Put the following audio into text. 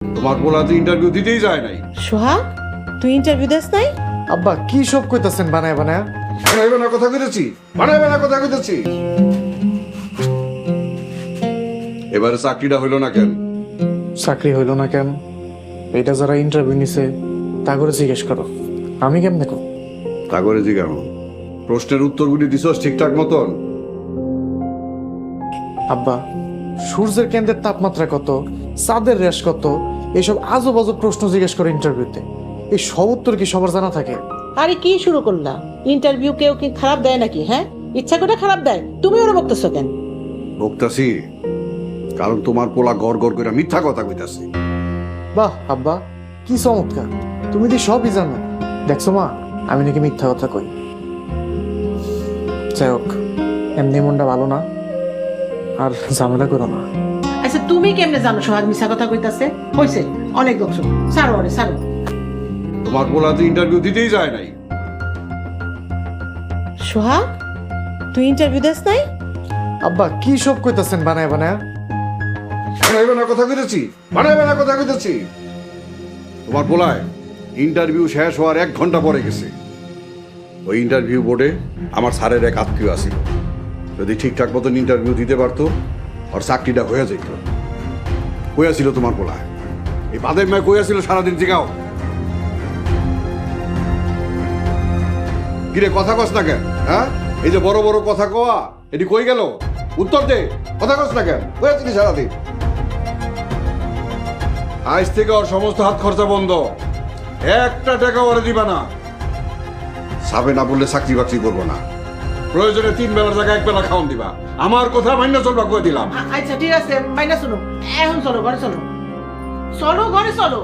তোমার পোলা তো ইন্টারভিউ দিতেই যায় নাই। সোহাগ, তুই ইন্টারভিউ দিস নাই? আব্বা কি সব কইতাছেন বানায় বানায়? বানাইবে না কথা কইতেছি, বানাইবে না কথা কইতেছি। এবারে চাকরিটা হইল না কেন? চাকরি হইল না কেন এটা যারা ইন্টারভিউ নিছে তা করে জিজ্ঞেস করো, আমি কেমনে কো? তা করে জিজ্ঞাসা, প্রশ্নের উত্তরগুলি দিছস ঠিকঠাক মতন? আব্বা সূর্যের কেন্দ্রের তাপমাত্রা কত, চাঁদের রেশ কত, এইসব আজব আজব প্রশ্ন জিজ্ঞেস করে ইন্টারভিউতে। এই সব উত্তর কি সবার জানা থাকে? আরে কি শুরু করলা? ইন্টারভিউ কেউ কি খারাপ দেয় নাকি? হ্যাঁ, ইচ্ছা করে খারাপ দেয়, তুমি ওরা বকতেছো কেন? বকতাছি কারণ তোমার পোলা গড় গড় করে মিথ্যা কথা কইতাছে। বাহ আব্বা কি চমৎকার, তুমি তো সবই জানো। দেখছো মা, আমি নাকি মিথ্যা কথা কই। যাই হোক, এমনি মনটা ভালো না, আর ঝামেলা করো না। আচ্ছা তুমি কেমনে জানো সোহাগ মিছা কথা কইতাছে? হইছে, অনেক বকছো, ছাড়ো আরে ছাড়ো। তোমার পোলা তো ইন্টারভিউ দিতেই যায় নাই। সোহাগ, তুই ইন্টারভিউ দিস নাই? আব্বা কি সব কইতাছেন বানায় বানায়? বানাইবে না কথা কইতেছি, বানাইবে না কথা কইতেছি। তোমার পোলায় ইন্টারভিউ শেষ হওয়ার 1 ঘন্টা পরে গেছে। ওই ইন্টারভিউ বোর্ডে আমার স্যারের এক আত্মীয় আসিল। যদি ঠিকঠাক মতন ইন্টারভিউ দিতে পারতো আর চাকরিটা হয়ে যেত। কইয়াছিল তোমার পোলায়, এই বাদের মেয়ে কইয়াছিল সারাদিন জিগাও। কিরে কথা কস না কেন? হ্যাঁ, এই যে বড় বড় কথা কওয়া, এটি কই গেল? উত্তর দে, কথা কস না কেন? কইয়াছিলি সারাদিন। আজ থেকে ওর সমস্ত হাত খরচা বন্ধ, 1টা টাকা ওরে দিবা না। সাবে না বললে চাকরি বাকরি করবো না। প্রয়োজনে 3 বেলার জায়গায় 1 বেলা খাওয়ান দিবা। আমার কথা মান্য চলবা কয়ে দিলাম। আচ্ছা ঠিক আছে, মাইনা শুনো, এখন চলো ঘরে চলো, চলো ঘরে চলো।